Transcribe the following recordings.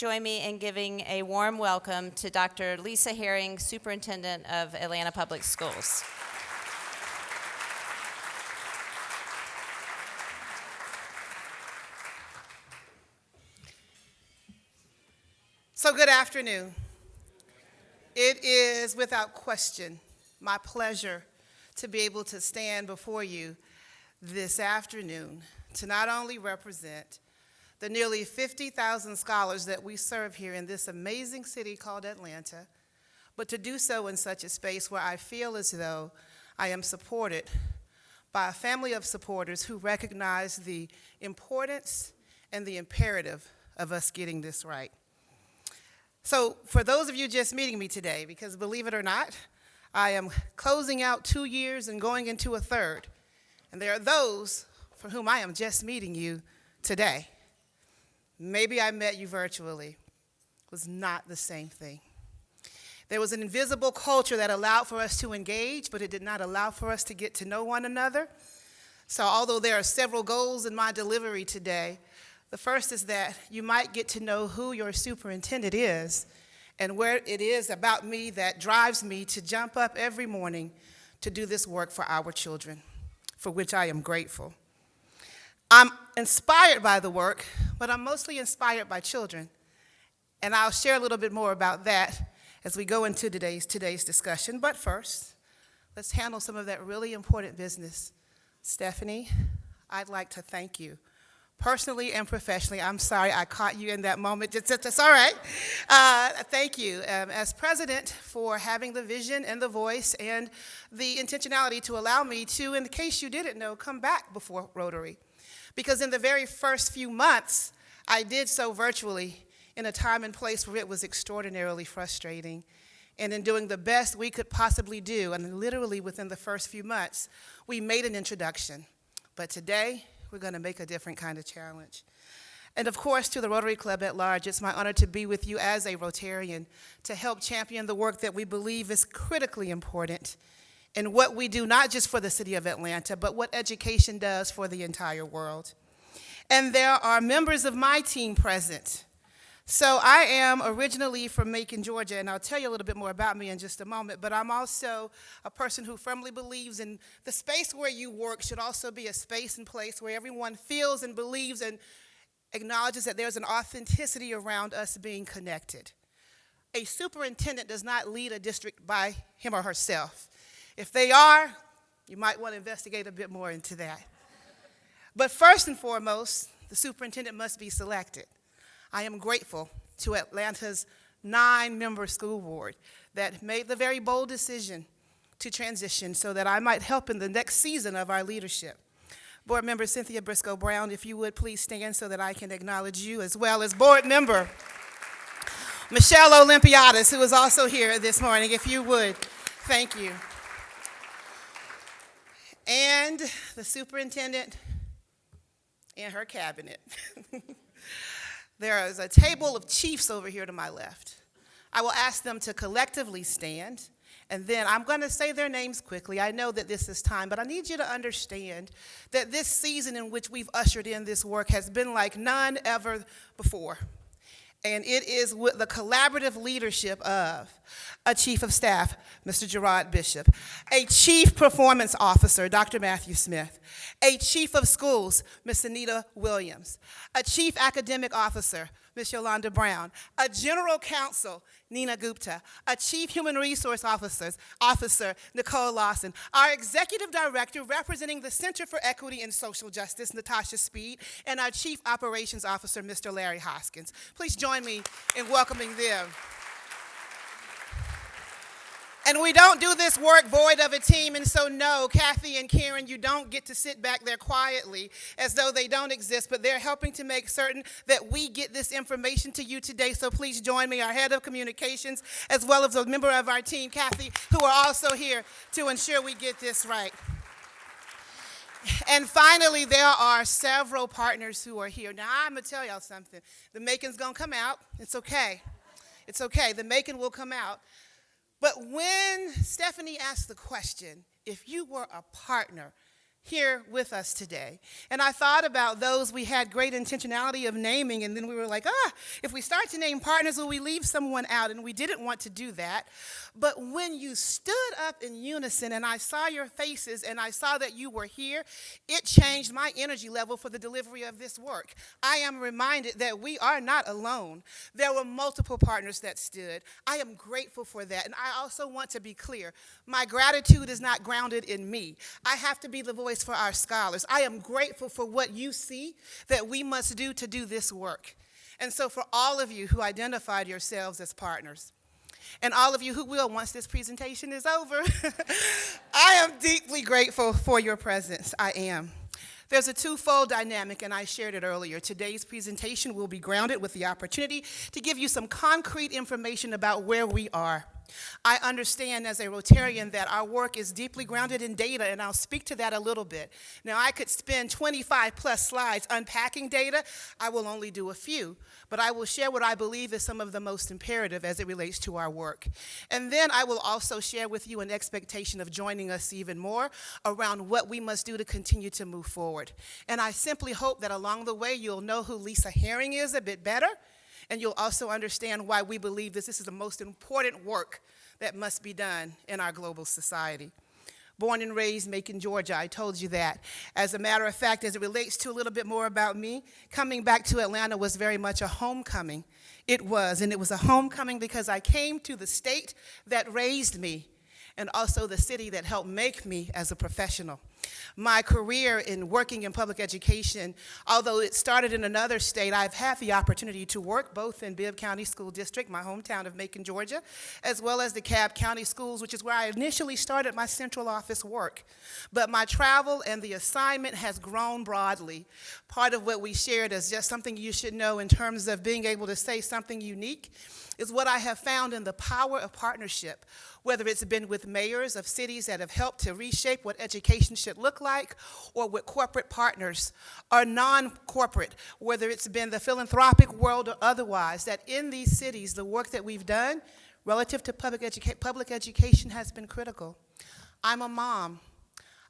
join me in giving a warm welcome to Dr. Lisa Herring, Superintendent of Atlanta Public Schools. So good afternoon. It is without question my pleasure to be able to stand before you this afternoon to not only represent the nearly 50,000 scholars that we serve here in this amazing city called Atlanta, but to do so in such a space where I feel as though I am supported by a family of supporters who recognize the importance and the imperative of us getting this right. So for those of you just meeting me today, because believe it or not, I am closing out 2 years and going into a third. And there are those for whom I am just meeting you today. Maybe I met you virtually. It was not the same thing. There was an invisible culture that allowed for us to engage, but it did not allow for us to get to know one another. So although there are several goals in my delivery today, the first is that you might get to know who your superintendent is and where it is about me that drives me to jump up every morning to do this work for our children, for which I am grateful. I'm inspired by the work, but I'm mostly inspired by children. And I'll share a little bit more about that as we go into today's discussion. But first, let's handle some of that really important business. Stephanie, I'd like to thank you. Personally and professionally, I'm sorry I caught you in that moment. It's all right. Thank you as president for having the vision and the voice and the intentionality to allow me to, in case you didn't know, come back before Rotary. Because in the very first few months, I did so virtually in a time and place where it was extraordinarily frustrating. And in doing the best we could possibly do, and literally within the first few months, we made an introduction. But today, we're going to make a different kind of challenge. And of course, to the Rotary Club at large, it's my honor to be with you as a Rotarian to help champion the work that we believe is critically important in what we do, not just for the city of Atlanta, but what education does for the entire world. And there are members of my team present. So I am originally from Macon, Georgia, and I'll tell you a little bit more about me in just a moment, but I'm also a person who firmly believes in the space where you work should also be a space and place where everyone feels and believes and acknowledges that there's an authenticity around us being connected. A superintendent does not lead a district by him or herself. If they are, you might want to investigate a bit more into that. But first and foremost, the superintendent must be selected. I am grateful to Atlanta's 9-member school board that made the very bold decision to transition so that I might help in the next season of our leadership. Board member Cynthia Briscoe Brown, if you would please stand so that I can acknowledge you, as well as board member Michelle Olympiadis, who is also here this morning, if you would. Thank you. And the superintendent and her cabinet. There is a table of chiefs over here to my left. I will ask them to collectively stand, and then I'm going to say their names quickly. I know that this is time, but I need you to understand that this season in which we've ushered in this work has been like none ever before. And it is with the collaborative leadership of a chief of staff, Mr. Gerard Bishop, a chief performance officer, Dr. Matthew Smith, a chief of schools, Ms. Anita Williams, a chief academic officer, Ms. Yolanda Brown, a general counsel, Nina Gupta, a chief human resource officer, Nicole Lawson, our executive director representing the Center for Equity and Social Justice, Natasha Speed, and our chief operations officer, Mr. Larry Hoskins. Please join me in welcoming them. And we don't do this work void of a team, and so no, Kathy and Karen, you don't get to sit back there quietly as though they don't exist, but they're helping to make certain that we get this information to you today, so please join me, our head of communications, as well as a member of our team, Kathy, who are also here to ensure we get this right. And finally, there are several partners who are here. Now, I'm going to tell y'all something. The Macon's going to come out. It's okay. It's okay. The Macon will come out. But when Stephanie asked the question, if you were a partner here with us today. And I thought about those we had great intentionality of naming, and then we were like, if we start to name partners, will we leave someone out? And we didn't want to do that. But when you stood up in unison and I saw your faces and I saw that you were here, it changed my energy level for the delivery of this work. I am reminded that we are not alone. There were multiple partners that stood. I am grateful for that. And I also want to be clear. My gratitude is not grounded in me. I have to be the voice for our scholars. I am grateful for what you see that we must do to do this work. And so for all of you who identified yourselves as partners, and all of you who will once this presentation is over, I am deeply grateful for your presence. I am. There's a twofold dynamic, and I shared it earlier. Today's presentation will be grounded with the opportunity to give you some concrete information about where we are. I understand as a Rotarian that our work is deeply grounded in data, and I'll speak to that a little bit. Now, I could spend 25 plus slides unpacking data. I will only do a few, but I will share what I believe is some of the most imperative as it relates to our work. And then I will also share with you an expectation of joining us even more around what we must do to continue to move forward. And I simply hope that along the way you'll know who Lisa Herring is a bit better, and you'll also understand why we believe this is the most important work that must be done in our global society. Born and raised Macon, Georgia, I told you that. As a matter of fact, as it relates to a little bit more about me, coming back to Atlanta was very much a homecoming. It was, and it was a homecoming because I came to the state that raised me and also the city that helped make me as a professional. My career in working in public education, although it started in another state, I've had the opportunity to work both in Bibb County School District, my hometown of Macon, Georgia, as well as the Cobb County Schools, which is where I initially started my central office work. But my travel and the assignment has grown broadly. Part of what we shared as just something you should know in terms of being able to say something unique is what I have found in the power of partnership, whether it's been with mayors of cities that have helped to reshape what education should look like, or with corporate partners or non-corporate, whether it's been the philanthropic world or otherwise, that in these cities, the work that we've done relative to public education has been critical. I'm a mom.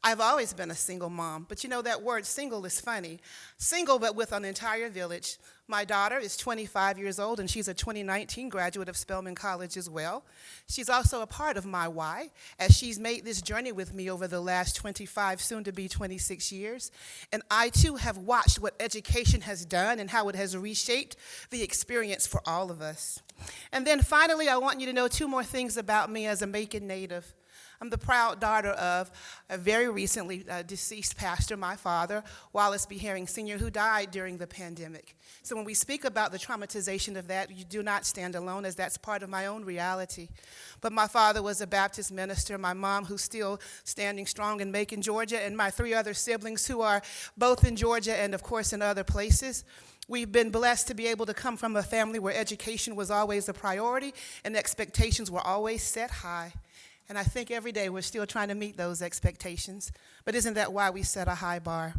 I've always been a single mom, but you know that word single is funny. Single, but with an entire village. My daughter is 25 years old, and she's a 2019 graduate of Spelman College as well. She's also a part of my why, as she's made this journey with me over the last 25, soon to be 26 years. And I, too, have watched what education has done and how it has reshaped the experience for all of us. And then finally, I want you to know two more things about me as a Macon native. I'm the proud daughter of a very recently deceased pastor, my father, Wallace B. Herring Sr., who died during the pandemic. So when we speak about the traumatization of that, you do not stand alone, as that's part of my own reality. But my father was a Baptist minister, my mom, who's still standing strong in Macon, Georgia, and my three other siblings who are both in Georgia and, of course, in other places. We've been blessed to be able to come from a family where education was always a priority and expectations were always set high. And I think every day we're still trying to meet those expectations. But isn't that why we set a high bar?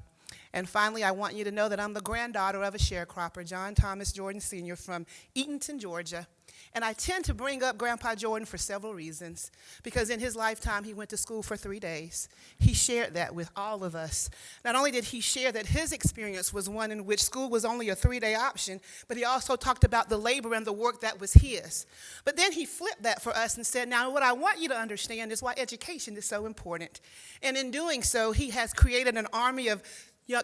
And finally, I want you to know that I'm the granddaughter of a sharecropper, John Thomas Jordan Sr. from Eatonton, Georgia. And I tend to bring up Grandpa Jordan for several reasons, because in his lifetime, he went to school for 3 days. He shared that with all of us. Not only did he share that his experience was one in which school was only a 3-day option, but he also talked about the labor and the work that was his. But then he flipped that for us and said, now what I want you to understand is why education is so important. And in doing so, he has created an army of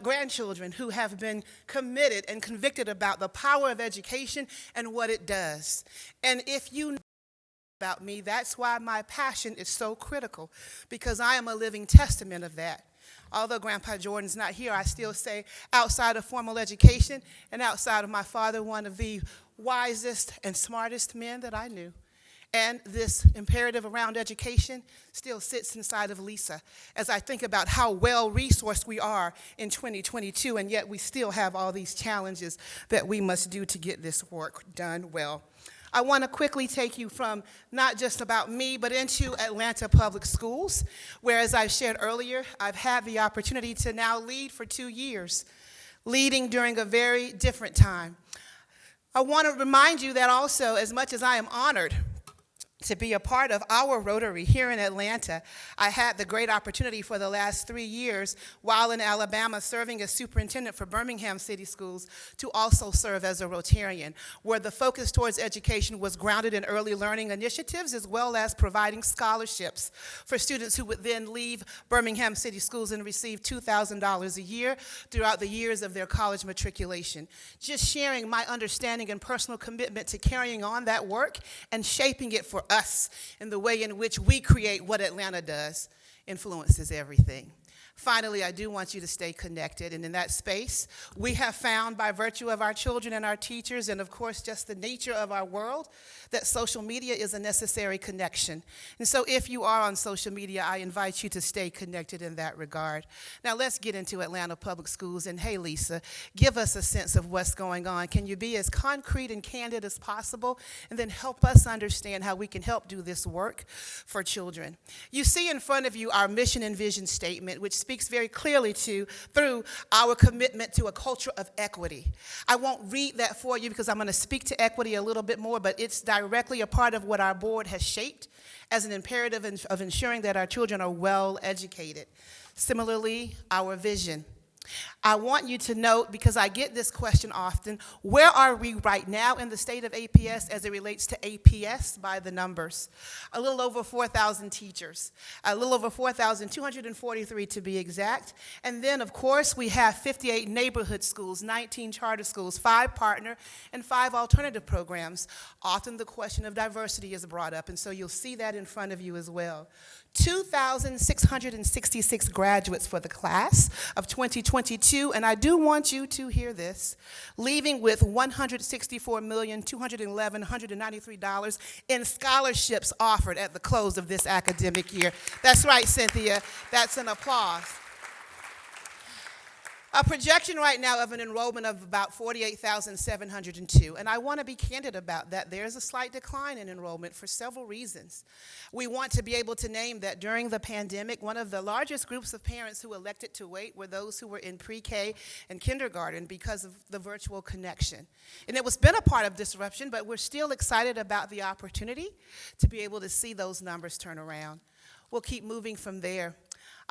grandchildren who have been committed and convicted about the power of education and what it does. And if you know about me, that's why my passion is so critical, because I am a living testament of that. Although Grandpa Jordan's not here, I still say outside of formal education and outside of my father, one of the wisest and smartest men that I knew. And this imperative around education still sits inside of Lisa as I think about how well-resourced we are in 2022, and yet we still have all these challenges that we must do to get this work done well. I want to quickly take you from not just about me, but into Atlanta Public Schools, where, as I shared earlier, I've had the opportunity to now lead for 2 years, leading during a very different time. I want to remind you that also, as much as I am honored to be a part of our Rotary here in Atlanta. I had the great opportunity for the last 3 years while in Alabama serving as superintendent for Birmingham City Schools to also serve as a Rotarian, where the focus towards education was grounded in early learning initiatives as well as providing scholarships for students who would then leave Birmingham City Schools and receive $2,000 a year throughout the years of their college matriculation. Just sharing my understanding and personal commitment to carrying on that work and shaping it for us in the way in which we create what Atlanta does influences everything. Finally, I do want you to stay connected, and in that space, we have found by virtue of our children and our teachers, and of course just the nature of our world, that social media is a necessary connection. And so if you are on social media, I invite you to stay connected in that regard. Now let's get into Atlanta Public Schools, and hey Lisa, give us a sense of what's going on. Can you be as concrete and candid as possible, and then help us understand how we can help do this work for children? You see in front of you our mission and vision statement, which speaks very clearly through our commitment to a culture of equity. I won't read that for you because I'm going to speak to equity a little bit more, but it's directly a part of what our board has shaped as an imperative of ensuring that our children are well educated. Similarly, our vision. I want you to note, because I get this question often, where are we right now in the state of APS as it relates to APS by the numbers? A little over 4,000 teachers, a little over 4,243 to be exact. And then, of course, we have 58 neighborhood schools, 19 charter schools, 5 partner, and 5 alternative programs. Often the question of diversity is brought up, and so you'll see that in front of you as well. 2,666 graduates for the class of 2022, and I do want you to hear this, leaving with $164,211,193 in scholarships offered at the close of this academic year. That's right, Cynthia. That's an applause. A projection right now of an enrollment of about 48,702, and I want to be candid about that. There's a slight decline in enrollment for several reasons. We want to be able to name that during the pandemic, one of the largest groups of parents who elected to wait were those who were in pre-K and kindergarten because of the virtual connection. And it was been a part of disruption, but we're still excited about the opportunity to be able to see those numbers turn around. We'll keep moving from there.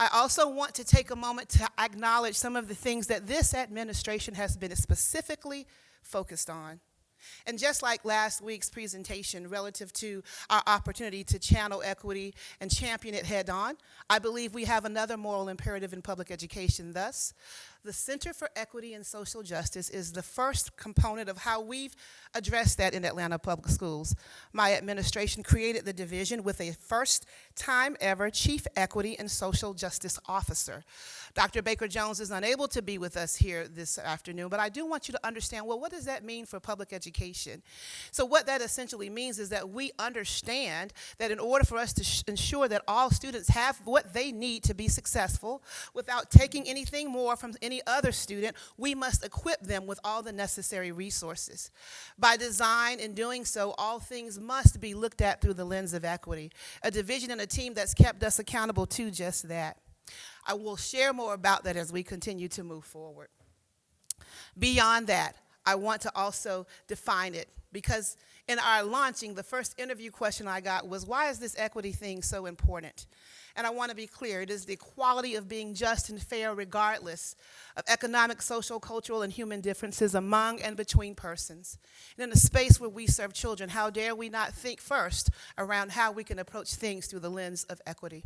I also want to take a moment to acknowledge some of the things that this administration has been specifically focused on. And just like last week's presentation relative to our opportunity to channel equity and champion it head on, I believe we have another moral imperative in public education. Thus, the Center for Equity and Social Justice is the first component of how we've addressed that in Atlanta Public Schools. My administration created the division with a first-time ever Chief Equity and Social Justice Officer. Dr. Baker-Jones is unable to be with us here this afternoon, but I do want you to understand, well, what does that mean for public education? So what that essentially means is that we understand that in order for us to ensure that all students have what they need to be successful without taking anything more from any other student, we must equip them with all the necessary resources. By design, in doing so, all things must be looked at through the lens of equity, a division and a team that's kept us accountable to just that. I will share more about that as we continue to move forward. Beyond that, I want to also define it, because in our launching, the first interview question I got was, why is this equity thing so important? And I want to be clear, it is the quality of being just and fair regardless of economic, social, cultural, and human differences among and between persons. And in a space where we serve children, how dare we not think first around how we can approach things through the lens of equity?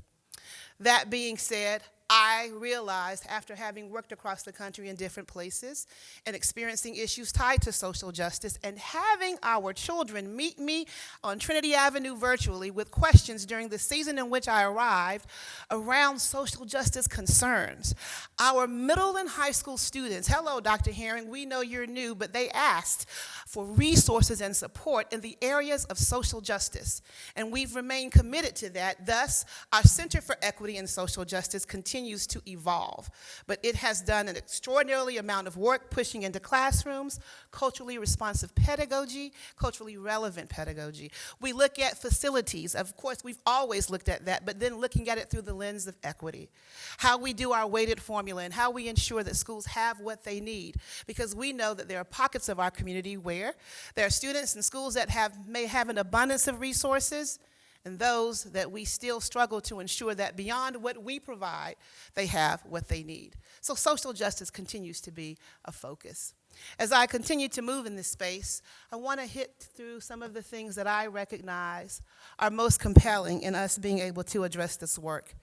That being said, I realized after having worked across the country in different places and experiencing issues tied to social justice and having our children meet me on Trinity Avenue virtually with questions during the season in which I arrived around social justice concerns. Our middle and high school students, hello, Dr. Herring, we know you're new, but they asked for resources and support in the areas of social justice. And we've remained committed to that. Thus, our Center for Equity and Social Justice continues to evolve, but it has done an extraordinary amount of work pushing into classrooms, culturally responsive pedagogy, culturally relevant pedagogy. We look at facilities. Of course, we've always looked at that, but then looking at it through the lens of equity. How we do our weighted formula and how we ensure that schools have what they need, because we know that there are pockets of our community where there are students in schools that may have an abundance of resources, and those that we still struggle to ensure that beyond what we provide, they have what they need. So social justice continues to be a focus. As I continue to move in this space, I want to hit through some of the things that I recognize are most compelling in us being able to address this work.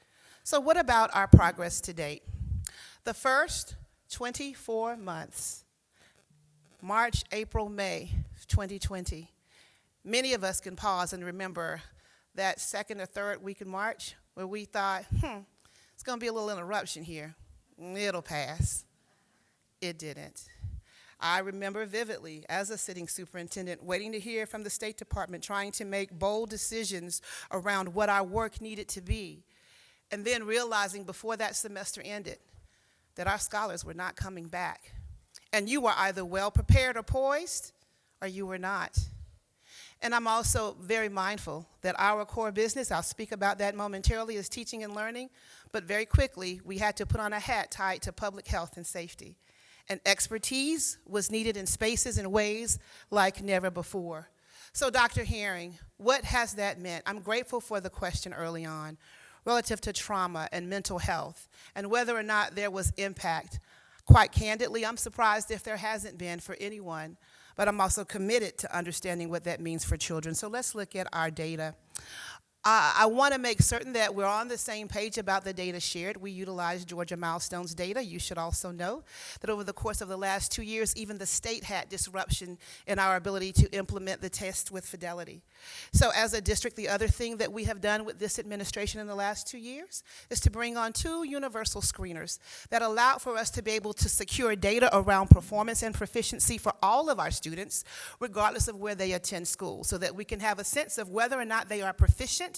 So what about our progress to date? The first 24 months, March, April, May 2020, many of us can pause and remember that second or third week in March where we thought, it's going to be a little interruption here. It'll pass. It didn't. I remember vividly, as a sitting superintendent, waiting to hear from the State Department, trying to make bold decisions around what our work needed to be, and then realizing before that semester ended that our scholars were not coming back. And you were either well prepared or poised, or you were not. And I'm also very mindful that our core business, I'll speak about that momentarily, is teaching and learning, but very quickly we had to put on a hat tied to public health and safety. And expertise was needed in spaces and ways like never before. So Dr. Herring, what has that meant? I'm grateful for the question early on relative to trauma and mental health and whether or not there was impact. Quite candidly, I'm surprised if there hasn't been for anyone, but I'm also committed to understanding what that means for children. So let's look at our data. I want to make certain that we're on the same page about the data shared. We utilize Georgia Milestones data. You should also know that over the course of the last 2 years, even the state had disruption in our ability to implement the test with fidelity. So as a district, the other thing that we have done with this administration in the last 2 years is to bring on 2 universal screeners that allow for us to be able to secure data around performance and proficiency for all of our students, regardless of where they attend school, so that we can have a sense of whether or not they are proficient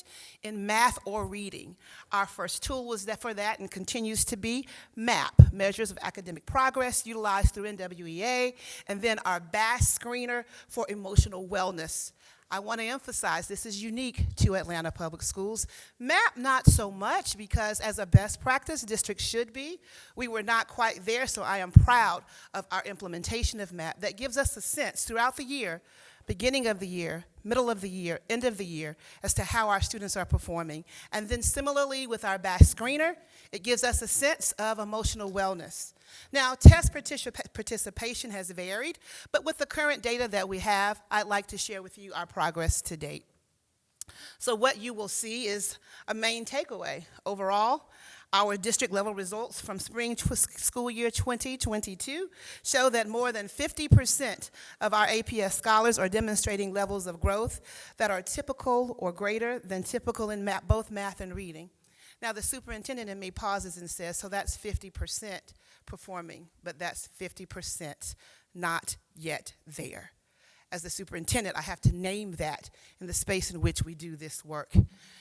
in math or reading. Our first tool was for that and continues to be MAP, Measures of Academic Progress, utilized through NWEA, and then our BAS screener for emotional wellness. I want to emphasize this is unique to Atlanta Public Schools. MAP, not so much, because as a best practice, districts should be. We were not quite there, so I am proud of our implementation of MAP that gives us a sense throughout the year, beginning of the year, middle of the year, end of the year, as to how our students are performing. And then similarly with our BAS screener, it gives us a sense of emotional wellness. Now, test participation has varied, but with the current data that we have, I'd like to share with you our progress to date. So what you will see is a main takeaway. Overall, our district level results from spring school year 2022 show that more than 50% of our APS scholars are demonstrating levels of growth that are typical or greater than typical in both math and reading. Now the superintendent in me pauses and says, so that's 50% performing, but that's 50% not yet there. As the superintendent, I have to name that in the space in which we do this work.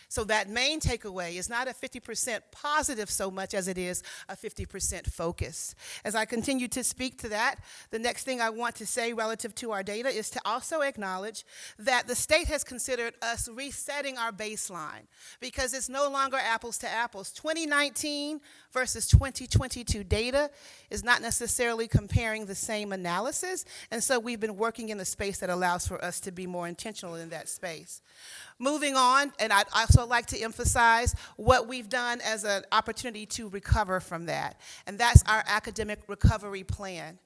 So that main takeaway is not a 50% positive so much as it is a 50% focus. As I continue to speak to that, the next thing I want to say relative to our data is to also acknowledge that the state has considered us resetting our baseline because it's no longer apples to apples. 2019 versus 2022 data is not necessarily comparing the same analysis, and so we've been working in a space that allows for us to be more intentional in that space. Moving on, and I'd also like to emphasize what we've done as an opportunity to recover from that, and that's our academic recovery plan.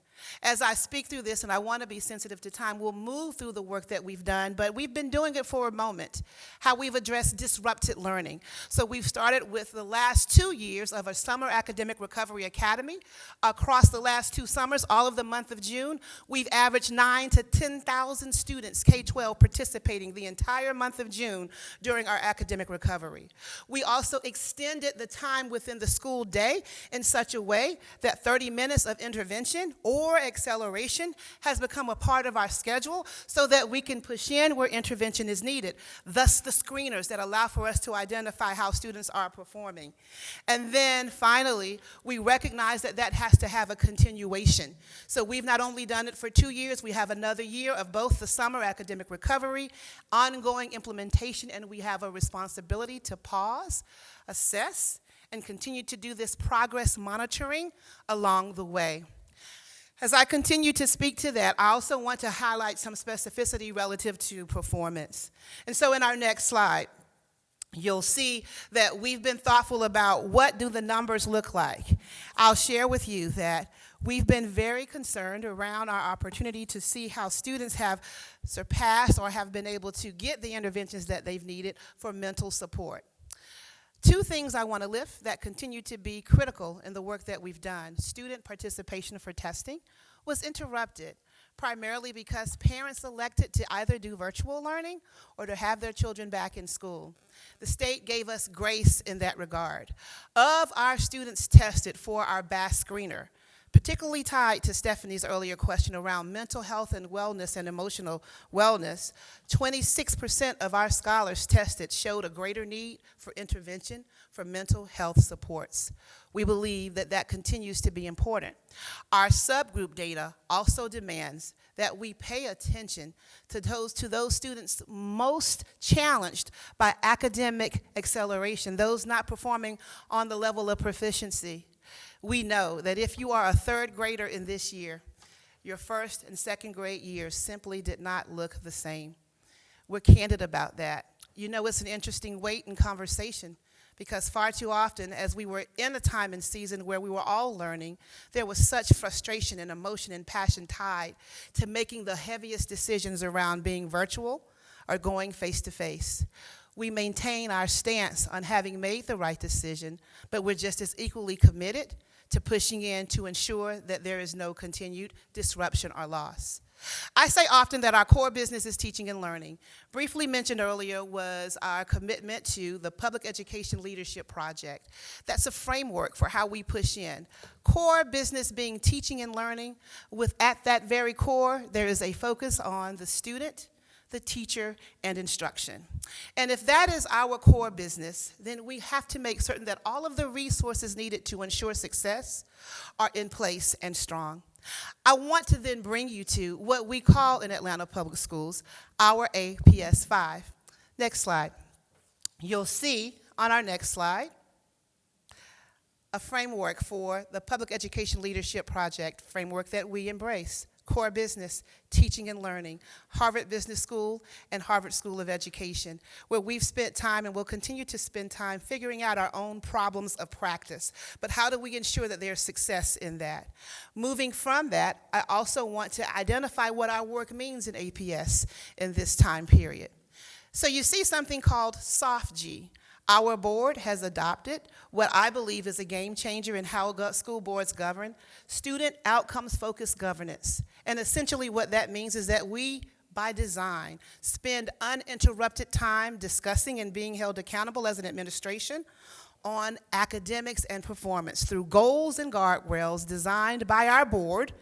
As I speak through this, and I want to be sensitive to time, we'll move through the work that we've done, but we've been doing it for a moment, how we've addressed disrupted learning. So we've started with the last 2 years of a Summer Academic Recovery Academy. Across the last 2 summers, all of the month of June, we've averaged 9,000 to 10,000 students, K-12, participating the entire month of June during our academic recovery. We also extended the time within the school day in such a way that 30 minutes of intervention or acceleration has become a part of our schedule so that we can push in where intervention is needed, thus the screeners that allow for us to identify how students are performing. And then finally, we recognize that that has to have a continuation. So we've not only done it for 2 years, we have another year of both the summer academic recovery, ongoing implementation, and we have a responsibility to pause, assess, and continue to do this progress monitoring along the way. As I continue to speak to that, I also want to highlight some specificity relative to performance. And so in our next slide, you'll see that we've been thoughtful about what do the numbers look like. I'll share with you that we've been very concerned around our opportunity to see how students have surpassed or have been able to get the interventions that they've needed for mental support. Two things I want to lift that continue to be critical in the work that we've done. Student participation for testing was interrupted primarily because parents elected to either do virtual learning or to have their children back in school. The state gave us grace in that regard. Of our students tested for our BAS screener, particularly tied to Stephanie's earlier question around mental health and wellness and emotional wellness, 26% of our scholars tested showed a greater need for intervention for mental health supports. We believe that that continues to be important. Our subgroup data also demands that we pay attention to those students most challenged by academic acceleration, those not performing on the level of proficiency. We know that if you are a third grader in this year, your first and second grade years simply did not look the same. We're candid about that. You know, it's an interesting weight in conversation because far too often, as we were in a time and season where we were all learning, there was such frustration and emotion and passion tied to making the heaviest decisions around being virtual or going face-to-face. We maintain our stance on having made the right decision, but we're just as equally committed to pushing in to ensure that there is no continued disruption or loss. I say often that our core business is teaching and learning. Briefly mentioned earlier was our commitment to the Public Education Leadership Project. That's a framework for how we push in. Core business being teaching and learning, with at that very core, there is a focus on the student, the teacher, and instruction. And if that is our core business, then we have to make certain that all of the resources needed to ensure success are in place and strong. I want to then bring you to what we call in Atlanta Public Schools our APS 5. Next slide. You'll see on our next slide a framework for the Public Education Leadership Project framework that we embrace. Core business, teaching and learning, Harvard Business School and Harvard School of Education, where we've spent time and will continue to spend time figuring out our own problems of practice. But how do we ensure that there's success in that? Moving from that, I also want to identify what our work means in APS in this time period. So you see something called SOFG. Our board has adopted what I believe is a game changer in how school boards govern, student outcomes-focused governance. And essentially what that means is that we, by design, spend uninterrupted time discussing and being held accountable as an administration on academics and performance through goals and guardrails designed by our board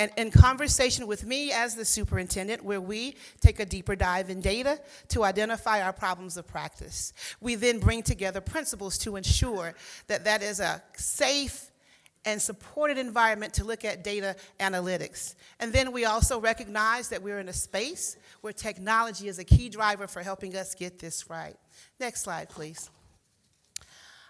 and in conversation with me as the superintendent, where we take a deeper dive in data to identify our problems of practice. We then bring together principals to ensure that that is a safe and supported environment to look at data analytics. And then we also recognize that we're in a space where technology is a key driver for helping us get this right. Next slide, please.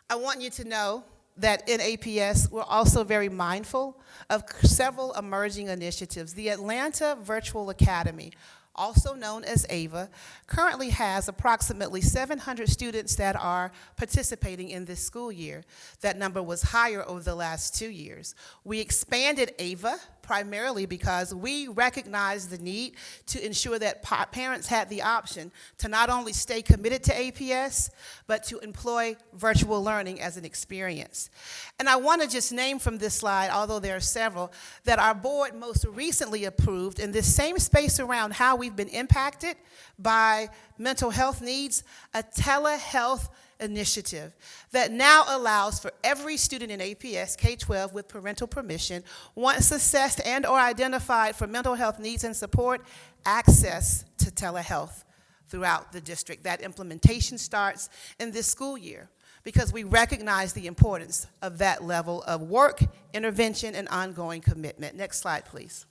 I want you to know that in APS, we're also very mindful of several emerging initiatives. The Atlanta Virtual Academy, also known as AVA, currently has approximately 700 students that are participating in this school year. That number was higher over the last 2 years. We expanded AVA primarily because we recognized the need to ensure that parents had the option to not only stay committed to APS, but to employ virtual learning as an experience. And I want to just name from this slide, although there are several, that our board most recently approved in this same space around how we've been impacted by mental health needs, a telehealth initiative that now allows for every student in APS K-12 with parental permission, once assessed and or identified for mental health needs and support, access to telehealth throughout the district. That implementation starts in this school year because we recognize the importance of that level of work, intervention, and ongoing commitment. Next slide, please.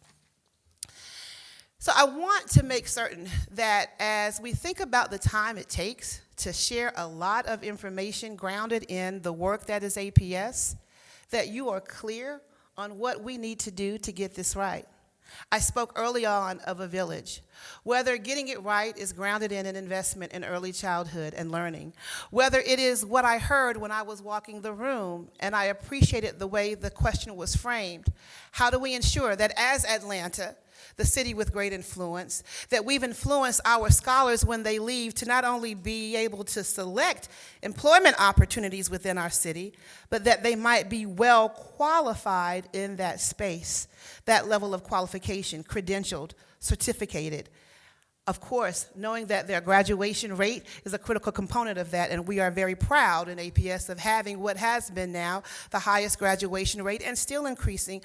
So I want to make certain that as we think about the time it takes to share a lot of information grounded in the work that is APS, that you are clear on what we need to do to get this right. I spoke early on of a village. Whether getting it right is grounded in an investment in early childhood and learning, whether it is what I heard when I was walking the room and I appreciated the way the question was framed, how do we ensure that as Atlanta, the city with great influence, that we've influenced our scholars when they leave to not only be able to select employment opportunities within our city, but that they might be well qualified in that space, that level of qualification, credentialed, certificated. Of course, knowing that their graduation rate is a critical component of that, and we are very proud in APS of having what has been now the highest graduation rate and still increasing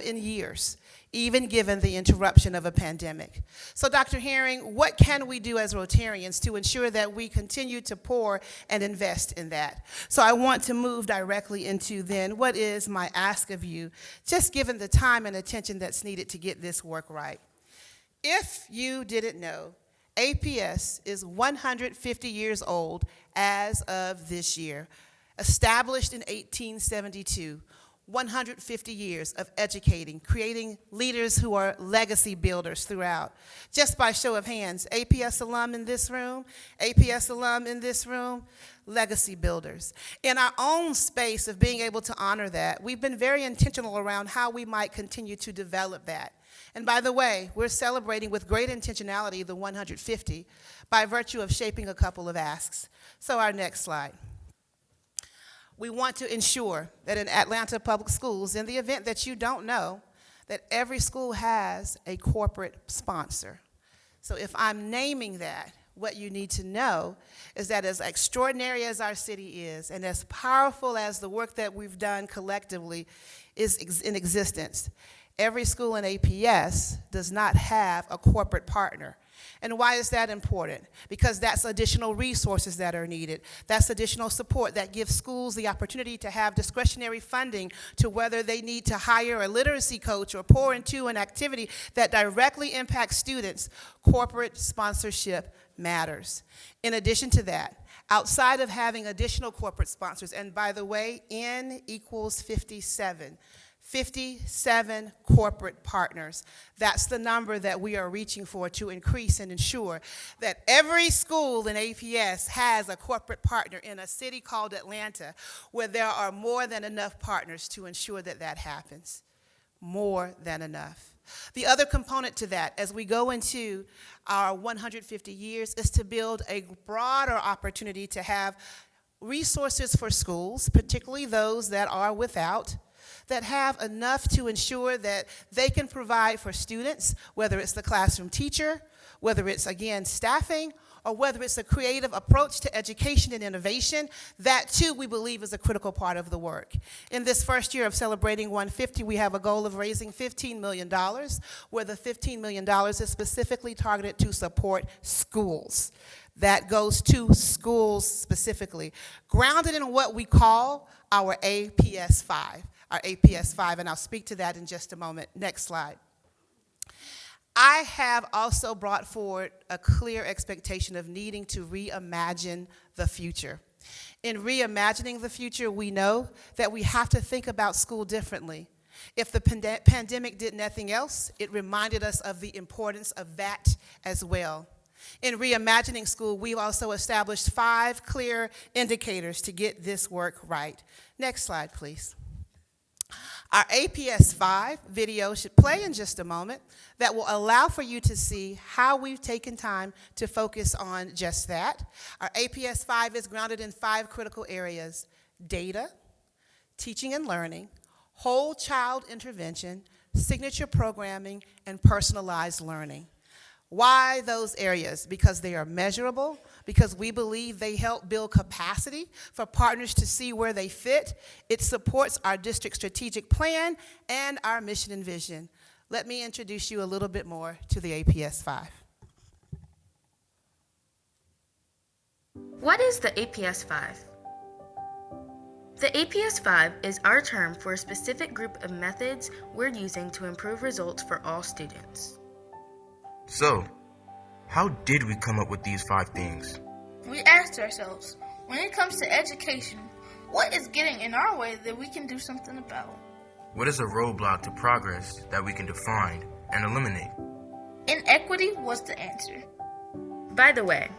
in years, even given the interruption of a pandemic. So Dr. Herring, what can we do as Rotarians to ensure that we continue to pour and invest in that? So I want to move directly into then what is my ask of you, just given the time and attention that's needed to get this work right. If you didn't know, APS is 150 years old as of this year. Established in 1872, 150 years of educating, creating leaders who are legacy builders throughout. Just by show of hands, APS alum in this room, APS alum in this room, legacy builders. In our own space of being able to honor that, we've been very intentional around how we might continue to develop that. And by the way, we're celebrating with great intentionality the 150 by virtue of shaping a couple of asks. So our next slide. We want to ensure that in Atlanta Public Schools, in the event that you don't know, that every school has a corporate sponsor. So if I'm naming that, what you need to know is that as extraordinary as our city is and as powerful as the work that we've done collectively is in existence, every school in APS does not have a corporate partner. And why is that important? Because that's additional resources that are needed. That's additional support that gives schools the opportunity to have discretionary funding to whether they need to hire a literacy coach or pour into an activity that directly impacts students. Corporate sponsorship matters. In addition to that, outside of having additional corporate sponsors, and by the way, N equals 57. 57 corporate partners. That's the number that we are reaching for to increase and ensure that every school in APS has a corporate partner in a city called Atlanta, where there are more than enough partners to ensure that that happens. More than enough. The other component to that, as we go into our 150 years, is to build a broader opportunity to have resources for schools, particularly those that are without, that have enough to ensure that they can provide for students, whether it's the classroom teacher, whether it's, again, staffing, or whether it's a creative approach to education and innovation. That, too, we believe is a critical part of the work. In this first year of celebrating 150, we have a goal of raising $15 million, where the $15 million is specifically targeted to support schools. That goes to schools specifically, grounded in what we call our APS 5. Our APS 5, and I'll speak to that in just a moment. Next slide. I have also brought forward a clear expectation of needing to reimagine the future. In reimagining the future, we know that we have to think about school differently. If the pandemic did nothing else, it reminded us of the importance of that as well. In reimagining school, we've also established 5 clear indicators to get this work right. Next slide, please. Our APS 5 video should play in just a moment that will allow for you to see how we've taken time to focus on just that. Our APS 5 is grounded in 5 critical areas: data, teaching and learning, whole child intervention, signature programming, and personalized learning. Why those areas? Because they are measurable, because we believe they help build capacity for partners to see where they fit. It supports our district strategic plan and our mission and vision. Let me introduce you a little bit more to the APS 5. What is the APS 5? The APS 5 is our term for a specific group of methods we're using to improve results for all students. So, how did we come up with these 5 things? We asked ourselves, when it comes to education, what is getting in our way that we can do something about? What is a roadblock to progress that we can define and eliminate. Inequity was the answer. By the way,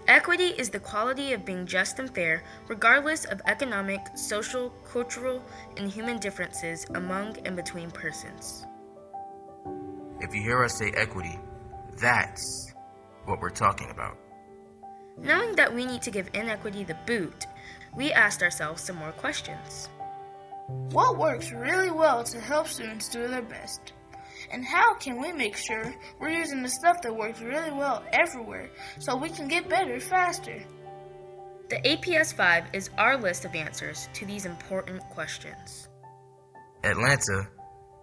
equity is the quality of being just and fair regardless of economic, social, cultural, and human differences among and between persons. If you hear us say equity, that's what we're talking about. Knowing that we need to give inequity the boot, we asked ourselves some more questions. What works really well to help students do their best? And how can we make sure we're using the stuff that works really well everywhere so we can get better faster? The APS 5 is our list of answers to these important questions. Atlanta,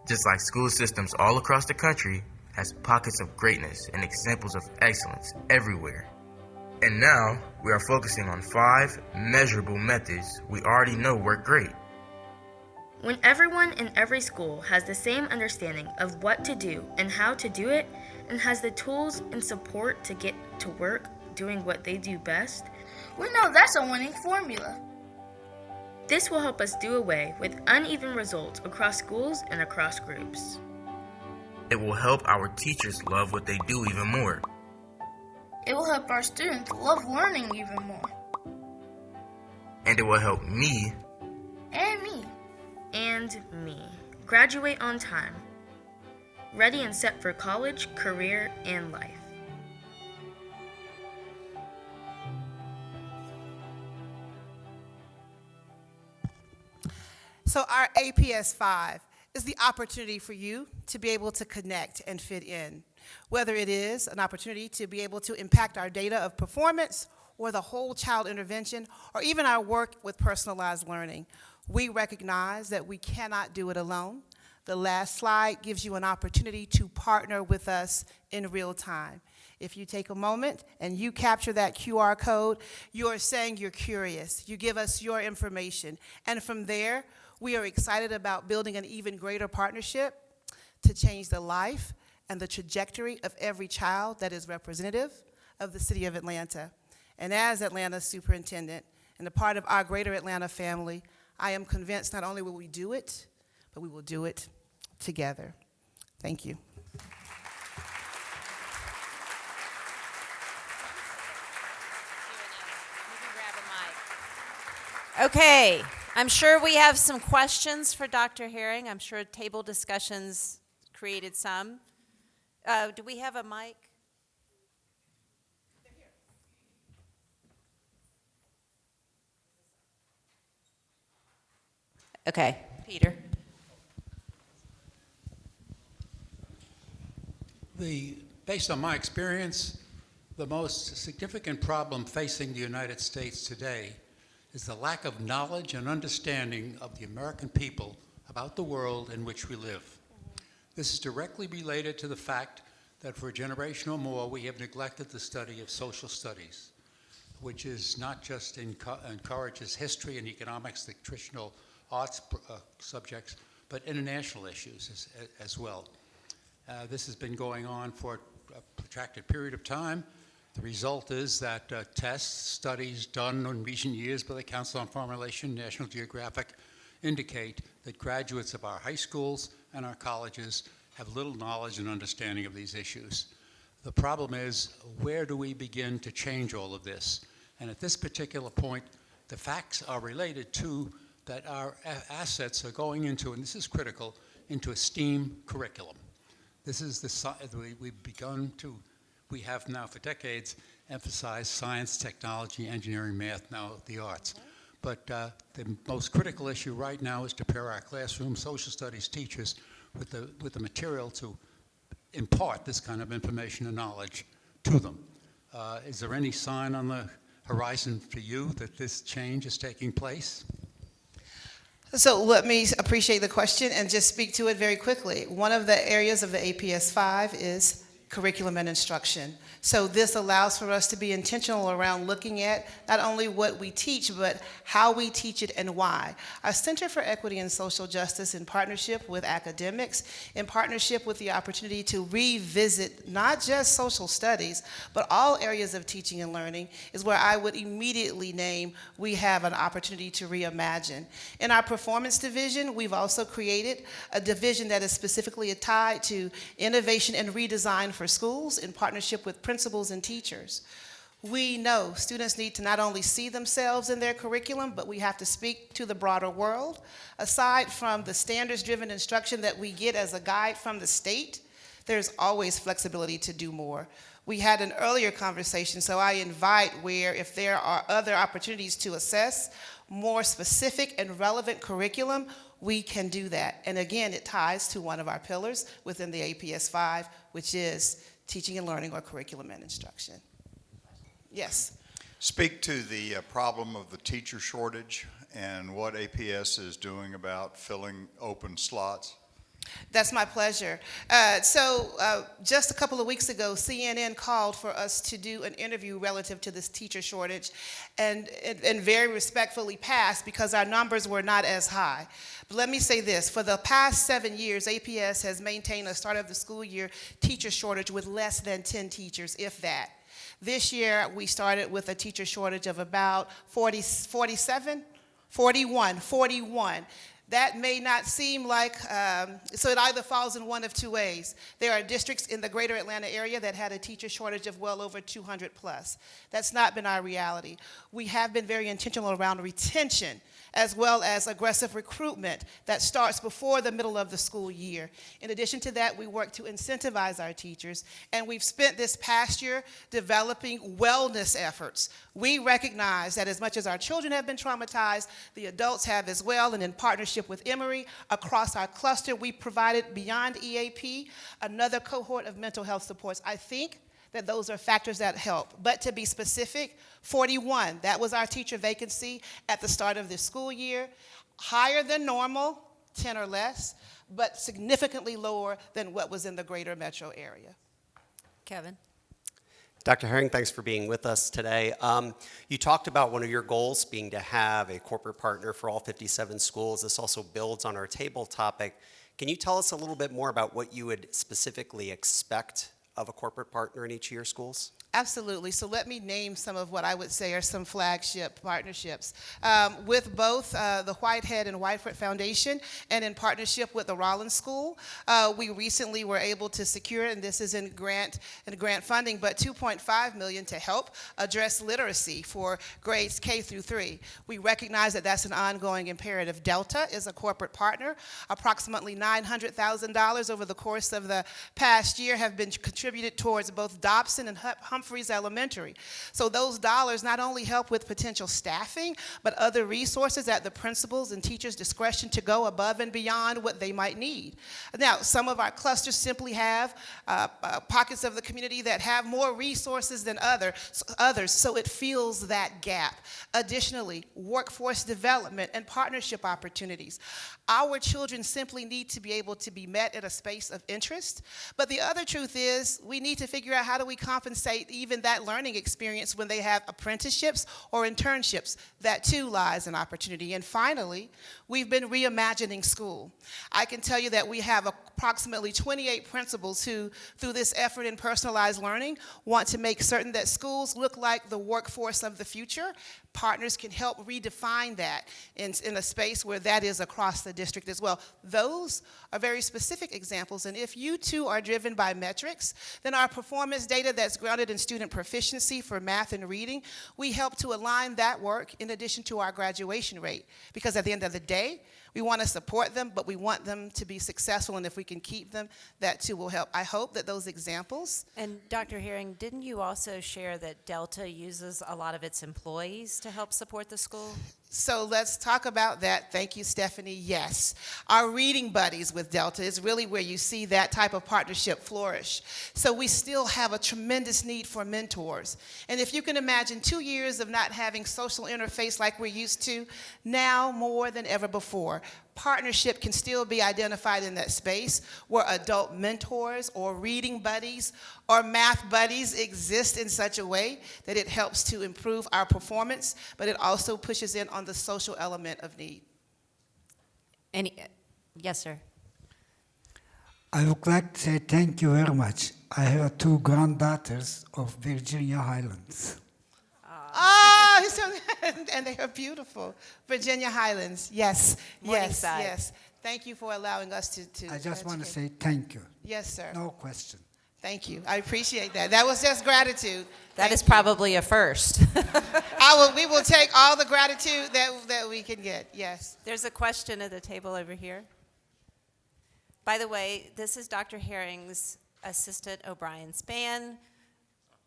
just like school systems all across the country, has pockets of greatness and examples of excellence everywhere. And now, we are focusing on 5 measurable methods we already know work great. When everyone in every school has the same understanding of what to do and how to do it, and has the tools and support to get to work doing what they do best, We know that's a winning formula. this will help us do away with uneven results across schools and across groups. It will help our teachers love what they do even more. It will help our students love learning even more. And it will help me And me. And me graduate on time, ready and set for college, career, and life. So our APS 5 is the opportunity for you to be able to connect and fit in, whether it is an opportunity to be able to impact our data of performance or the whole child intervention, or even our work with personalized learning. We recognize that we cannot do it alone. The last slide gives you an opportunity to partner with us in real time. If you take a moment and you capture that QR code, you are saying you're curious. You give us your information. And from there, we are excited about building an even greater partnership to change the life and the trajectory of every child that is representative of the city of Atlanta. And as Atlanta's superintendent and a part of our greater Atlanta family, I am convinced not only will we do it, but we will do it together. Thank you. Okay, I'm sure we have some questions for Dr. Herring. I'm sure table discussions created some. Do we have a mic? Okay, Peter. Based on my experience, the most significant problem facing the United States today is the lack of knowledge and understanding of the American people about the world in which we live. This is directly related to the fact that for a generation or more, we have neglected the study of social studies, which is not just encourages history and economics, the traditional arts subjects, but international issues as well. This has been going on for a protracted period of time. The result is that tests, studies done in recent years by the Council on Foreign Relations, National Geographic, indicate that graduates of our high schools and our colleges have little knowledge and understanding of these issues. The problem is, where do we begin to change all of this? And at this particular point, the facts are related to that our assets are going into, and this is critical, into a STEAM curriculum. This is we have now for decades emphasized science, technology, engineering, math, now the arts. But the most critical issue right now is to pair our classroom social studies teachers with the material to impart this kind of information and knowledge to them. Is there any sign on the horizon for you that this change is taking place? So let me appreciate the question and just speak to it very quickly. One of the areas of the APS 5 is curriculum and instruction. So this allows for us to be intentional around looking at not only what we teach, but how we teach it and why. Our Center for Equity and Social Justice, in partnership with academics, in partnership with the opportunity to revisit not just social studies, but all areas of teaching and learning, is where I would immediately name we have an opportunity to reimagine. In our performance division, we've also created a division that is specifically tied to innovation and redesign for schools in partnership with principals and teachers. We know students need to not only see themselves in their curriculum, but we have to speak to the broader world. Aside from the standards-driven instruction that we get as a guide from the state, there's always flexibility to do more. We had an earlier conversation, so I invite where if there are other opportunities to assess more specific and relevant curriculum, we can do that. And again, it ties to one of our pillars within the APS 5, which is teaching and learning or curriculum and instruction. Yes. Speak to the problem of the teacher shortage and what APS is doing about filling open slots. That's my pleasure. Just a couple of weeks ago, CNN called for us to do an interview relative to this teacher shortage, and very respectfully passed because our numbers were not as high. But let me say this, for the past 7 years, APS has maintained a start of the school year teacher shortage with less than 10 teachers, if that. This year, we started with a teacher shortage of about 41. That may not seem like, so it either falls in one of two ways. There are districts in the greater Atlanta area that had a teacher shortage of well over 200 plus. That's not been our reality. We have been very intentional around retention as well as aggressive recruitment that starts before the middle of the school year. In addition to that, we work to incentivize our teachers, and we've spent this past year developing wellness efforts. We recognize that as much as our children have been traumatized, the adults have as well, and in partnership with Emory, across our cluster, we provided beyond EAP another cohort of mental health supports. I think that those are factors that help. But to be specific, 41, that was our teacher vacancy at the start of this school year, higher than normal, 10 or less, but significantly lower than what was in the greater metro area. Kevin? Dr. Herring, thanks for being with us today. You talked about one of your goals being to have a corporate partner for all 57 schools. This also builds on our table topic. Can you tell us a little bit more about what you would specifically expect of a corporate partner in each of your schools? Absolutely. So let me name some of what I would say are some flagship partnerships. With both the Whitehead and Whitefoot Foundation and in partnership with the Rollins School, we recently were able to secure, and this is in grant funding, but $2.5 million to help address literacy for grades K through 3. We recognize that that's an ongoing imperative. Delta is a corporate partner. Approximately $900,000 over the course of the past year have been contributed towards both Dobson and Humphreys Elementary. So those dollars not only help with potential staffing, but other resources at the principals' and teachers' discretion to go above and beyond what they might need. Now, some of our clusters simply have pockets of the community that have more resources than others, so it fills that gap. Additionally, workforce development and partnership opportunities. Our children simply need to be able to be met at a space of interest, but the other truth is we need to figure out how do we compensate even that learning experience when they have apprenticeships or internships. That too lies an opportunity. And finally, we've been reimagining school. I can tell you that we have approximately 28 principals who, through this effort in personalized learning, want to make certain that schools look like the workforce of the future. Partners can help redefine that in a space where that is across the district as well. Those are very specific examples, and if you too are driven by metrics, then our performance data that's grounded in student proficiency for math and reading, we help to align that work in addition to our graduation rate, because at the end of the day, we want to support them, but we want them to be successful, and if we can keep them, that too will help. I hope that those examples. And Dr. Herring, didn't you also share that Delta uses a lot of its employees to help support the school? So let's talk about that. Thank you, Stephanie. Yes. Our reading buddies with Delta is really where you see that type of partnership flourish. So we still have a tremendous need for mentors. And if you can imagine 2 years of not having social interface like we're used to, now more than ever before, partnership can still be identified in that space where adult mentors or reading buddies or math buddies exist in such a way that it helps to improve our performance, but it also pushes in on the social element of need. Yes, sir. I would like to say thank you very much. I have two granddaughters of Virginia Highlands. Oh, and they are beautiful. Virginia Highlands, yes, Morningside. yes. Thank you for allowing us to I just want to educate. say thank you. Yes, sir. No question. Thank you. I appreciate that. That was just gratitude. That is Thank you. probably a first. We will take all the gratitude that we can get. Yes. There's a question at the table over here. By the way, this is Dr. Herring's assistant, O'Brien Spann,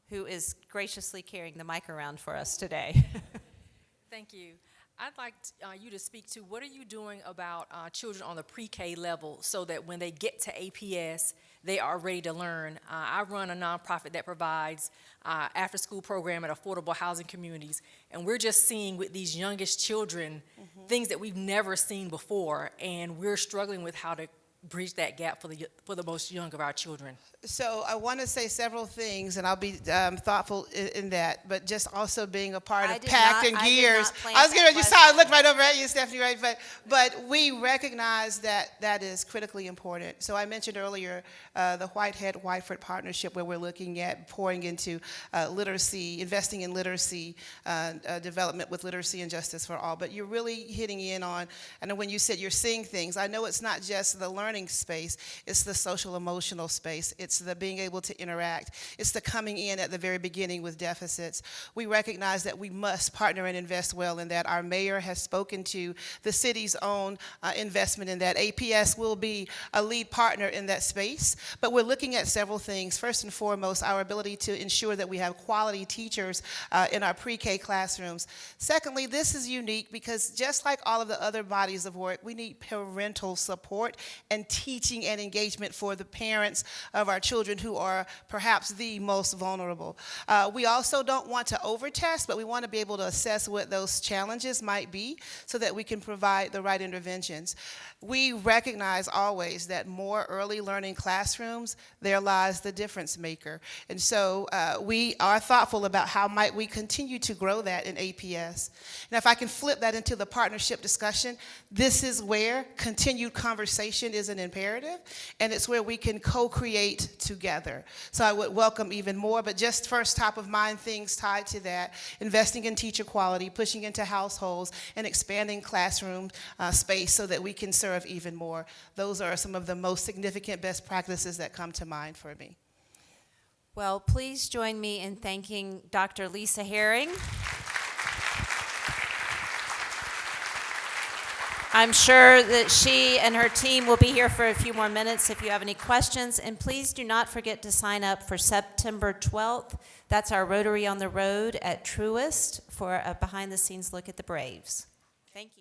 who is graciously carrying the mic around for us today. Thank you. I'd like you to speak to what are you doing about children on the pre-K level so that when they get to APS, they are ready to learn. I run a nonprofit that provides after-school program at affordable housing communities, and we're just seeing with these youngest children things that we've never seen before, and we're struggling with how to bridge that gap for the most young of our children. So I want to say several things, and I'll be thoughtful in that, but just also being a part of Packed and Gears. I was getting, you saw I looked right over at you, Stephanie, right? But we recognize that that is critically important. So I mentioned earlier the Whitehead-Whiteford partnership, where we're looking at pouring into literacy, investing in literacy, development with literacy and justice for all. But you're really hitting in on, and when you said you're seeing things, I know it's not just the learning space, it's the social emotional space. It's the being able to interact. It's the coming in at the very beginning with deficits. We recognize that we must partner and invest well in that. Our mayor has spoken to the city's own investment in that. APS will be a lead partner in that space, but we're looking at several things. First and foremost, our ability to ensure that we have quality teachers in our pre-K classrooms. Secondly, this is unique because just like all of the other bodies of work, we need parental support and teaching and engagement for the parents of our children who are perhaps the most vulnerable. We also don't want to over-test, but we want to be able to assess what those challenges might be so that we can provide the right interventions. We recognize always that more early learning classrooms, there lies the difference maker. And so we are thoughtful about how might we continue to grow that in APS. And if I can flip that into the partnership discussion, this is where continued conversation is an imperative, and it's where we can co-create together. So I would welcome even more, but just first top of mind things tied to that, investing in teacher quality, pushing into households, and expanding classroom space so that we can serve even more. Those are some of the most significant best practices that come to mind for me. Well, please join me in thanking Dr. Lisa Herring. I'm sure that she and her team will be here for a few more minutes if you have any questions. And please do not forget to sign up for September 12th. That's our Rotary on the Road at Truist for a behind-the-scenes look at the Braves. Thank you.